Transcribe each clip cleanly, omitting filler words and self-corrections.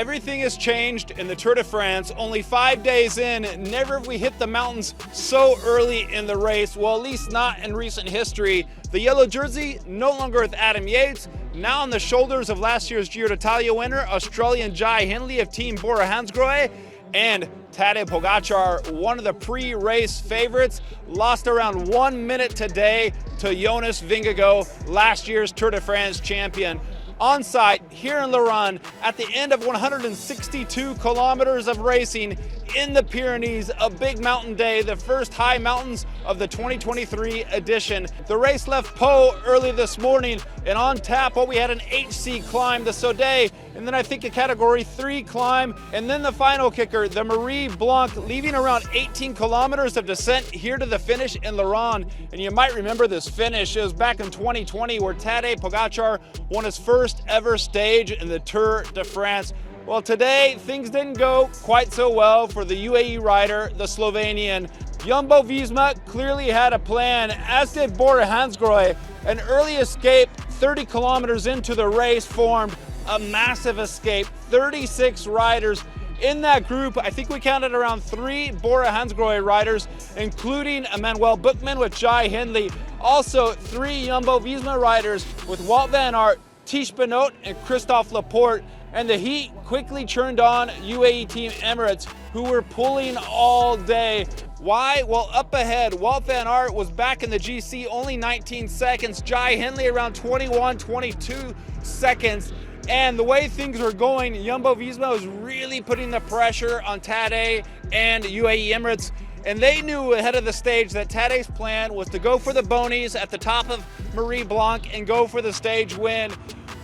Everything has changed in the Tour de France. Only 5 days in, never have we hit the mountains so early in the race. Well, at least not in recent history. The yellow jersey no longer with Adam Yates, now on the shoulders of last year's Giro d'Italia winner, Australian Jai Hindley of Team Bora-Hansgrohe, and Tadej Pogacar, one of the pre-race favorites, lost around 1 minute today to Jonas Vingegaard, last year's Tour de France champion. On site here in Laruns at the end of 162 kilometers of racing in the Pyrenees, a big mountain day, the first high mountains of the 2023 edition. The race left Pau early this morning, and on tap, we had an HC climb, the Sodé, and then I think a category 3 climb, and then the final kicker, the Marie Blanc, leaving around 18 kilometers of descent here to the finish in Laruns. And you might remember this finish. It was back in 2020 where Tadej Pogacar won his first ever stage in the Tour de France. Well, today things didn't go quite so well for the UAE rider, the Slovenian. Jumbo-Visma clearly had a plan, as did Bora-Hansgrohe. An early escape 30 kilometers into the race formed a massive escape. 36 riders in that group. I think we counted around 3 Bora-Hansgrohe riders, including Emmanuel Buchmann with Jai Hindley. Also 3 Jumbo-Visma riders with Wout van Aert, Tish Benoot, and Christophe Laporte. And the heat quickly turned on UAE Team Emirates, who were pulling all day. Why? Well, up ahead, Wout van Aert was back in the GC, only 19 seconds. Jai Hindley around 21, 22 seconds. And the way things were going, Jumbo-Visma was really putting the pressure on Tadej and UAE Emirates. And they knew ahead of the stage that Tadej's plan was to go for the bonies at the top of Marie Blanc and go for the stage win,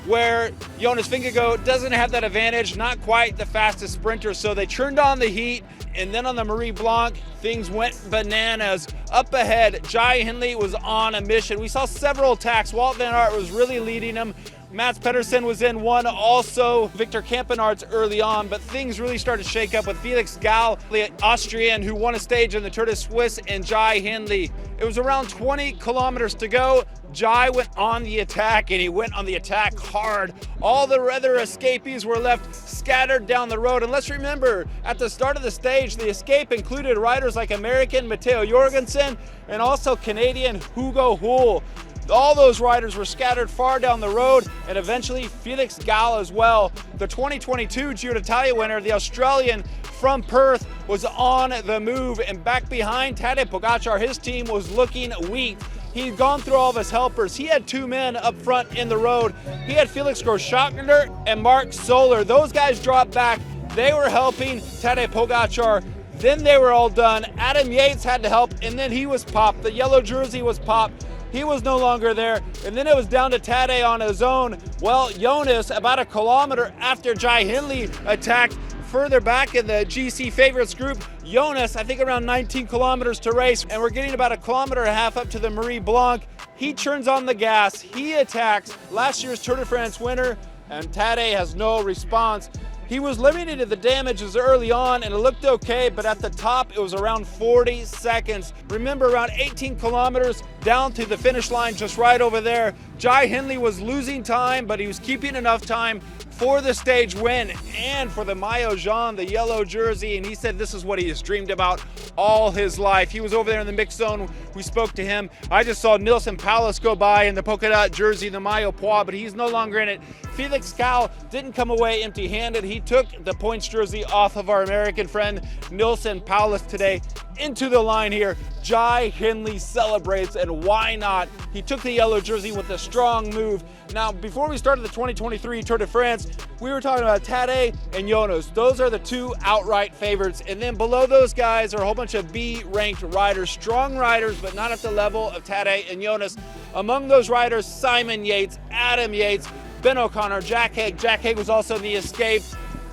where Jonas Vingegaard doesn't have that advantage, not quite the fastest sprinter. So they turned on the heat, and then on the Marie Blanc, things went bananas. Up ahead, Jai Hindley was on a mission. We saw several attacks. Wout van Aert was really leading him. Mats Pedersen was in one, also Victor Kampenaerts early on, but things really started to shake up with Felix Gall, the Austrian who won a stage in the Tour de Suisse, and Jai Hindley. It was around 20 kilometers to go. Jai went on the attack, and he went on the attack hard. All the other escapees were left scattered down the road. And let's remember, at the start of the stage, the escape included riders like American Matteo Jorgensen and also Canadian Hugo Hull. All those riders were scattered far down the road, and eventually Felix Gall as well. The 2022 Giro d'Italia winner, the Australian from Perth, was on the move, and back behind Tadej Pogacar, his team was looking weak. He'd gone through all of his helpers. He had 2 men up front in the road. He had Felix Großschartner and Marc Soler. Those guys dropped back. They were helping Tadej Pogacar. Then they were all done. Adam Yates had to help, and then he was popped. The yellow jersey was popped. He was no longer there, and then it was down to Tadej on his own. Well, Jonas, about a kilometer after Jai Hindley attacked, further back in the GC favorites group, Jonas, I think around 19 kilometers to race, and we're getting about a kilometer and a half up to the Marie Blanc. He turns on the gas, he attacks last year's Tour de France winner, and Tadej has no response. He was limited to the damages early on, and it looked okay, but at the top it was around 40 seconds. Remember, around 18 kilometers down to the finish line, just right over there, Jai Hindley was losing time, but he was keeping enough time for the stage win and for the Maillot Jaune, the yellow jersey, and he said this is what he has dreamed about all his life. He was over there in the mixed zone. We spoke to him. I just saw Nilsen Paulus go by in the polka dot jersey, the Maillot Pois, but he's no longer in it. Felix Gall didn't come away empty-handed. He took the points jersey off of our American friend Nilsen Paulus today into the line here. Jai Hindley celebrates, and why not? He took the yellow jersey with a strong move. Now, before we started the 2023 Tour de France, we were talking about Tadej and Jonas. Those are the 2 outright favorites, and then below those guys are a whole bunch of B-ranked riders, strong riders, but not at the level of Tadej and Jonas. Among those riders, Simon Yates, Adam Yates, Ben O'Connor, Jack Haig. Jack Haig was also in the escape,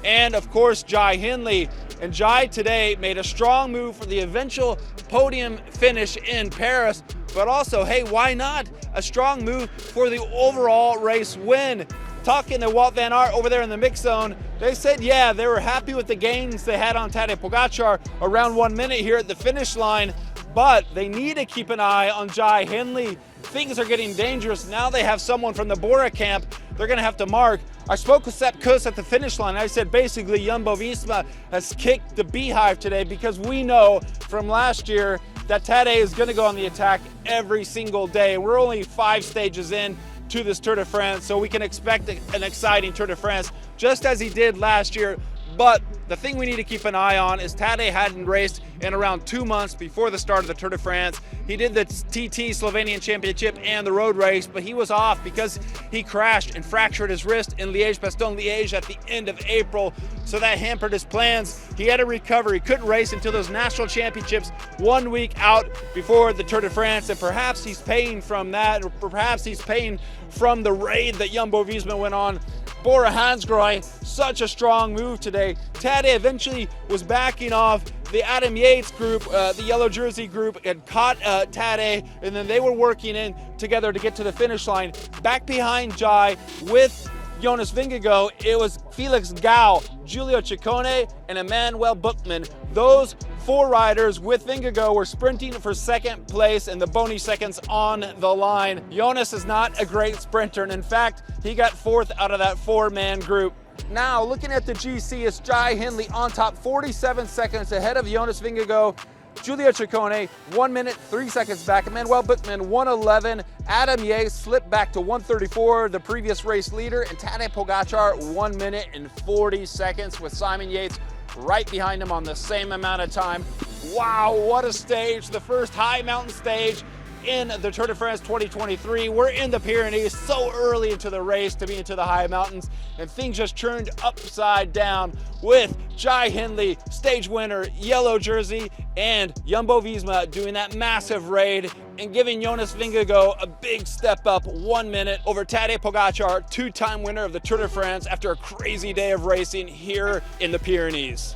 and of course, Jai Hindley. And Jai today made a strong move for the eventual podium finish in Paris, but also, hey, why not a strong move for the overall race win? Talking to Wout van Aert over there in the mix zone, they said, yeah, they were happy with the gains they had on Tadej Pogacar around 1 minute here at the finish line, but they need to keep an eye on Jai Hindley. Things are getting dangerous. Now they have someone from the Bora camp they're going to have to mark. I spoke with Sepp Kuss at the finish line. I said basically Jumbo-Visma has kicked the beehive today because we know from last year that Tadej is going to go on the attack every single day. We're only 5 stages in to this Tour de France, so we can expect an exciting Tour de France just as he did last year. But the thing we need to keep an eye on is Tadej hadn't raced in around 2 months before the start of the Tour de France. He did the TT Slovenian Championship and the road race, but he was off because he crashed and fractured his wrist in Liège-Bastogne-Liège at the end of April, so that hampered his plans. He had to recover. He couldn't race until those national championships 1 week out before the Tour de France, and perhaps he's paying from that, or perhaps he's paying from the raid that Jumbo-Visma went on. Bora Hansgrohe, such a strong move today. Tadej eventually was backing off the Adam Yates group, the yellow jersey group, and caught Tadej, and then they were working in together to get to the finish line. Back behind Jai with Jonas Vingegaard, it was Felix Gau, Giulio Ciccone, and Emmanuel Buchmann. Those 4 riders with Vingegaard were sprinting for second place and the bony seconds on the line. Jonas is not a great sprinter, and in fact, he got 4th out of that 4-man group. Now, looking at the GC, it's Jai Hindley on top, 47 seconds ahead of Jonas Vingegaard. Giulio Ciccone, 1 minute, 3 seconds back. Emmanuel Buchmann, 1:11. Adam Yates slipped back to 1:34, the previous race leader. And Tadej Pogacar, 1 minute and 40 seconds with Simon Yates right behind him on the same amount of time. Wow, what a stage. The first high mountain stage in the Tour de France 2023. We're in the Pyrenees, so early into the race to be into the high mountains, and things just turned upside down with Jai Hindley, stage winner, yellow jersey, and Jumbo-Visma doing that massive raid and giving Jonas Vingegaard a big step up, 1 minute over Tadej Pogacar, 2-time winner of the Tour de France after a crazy day of racing here in the Pyrenees.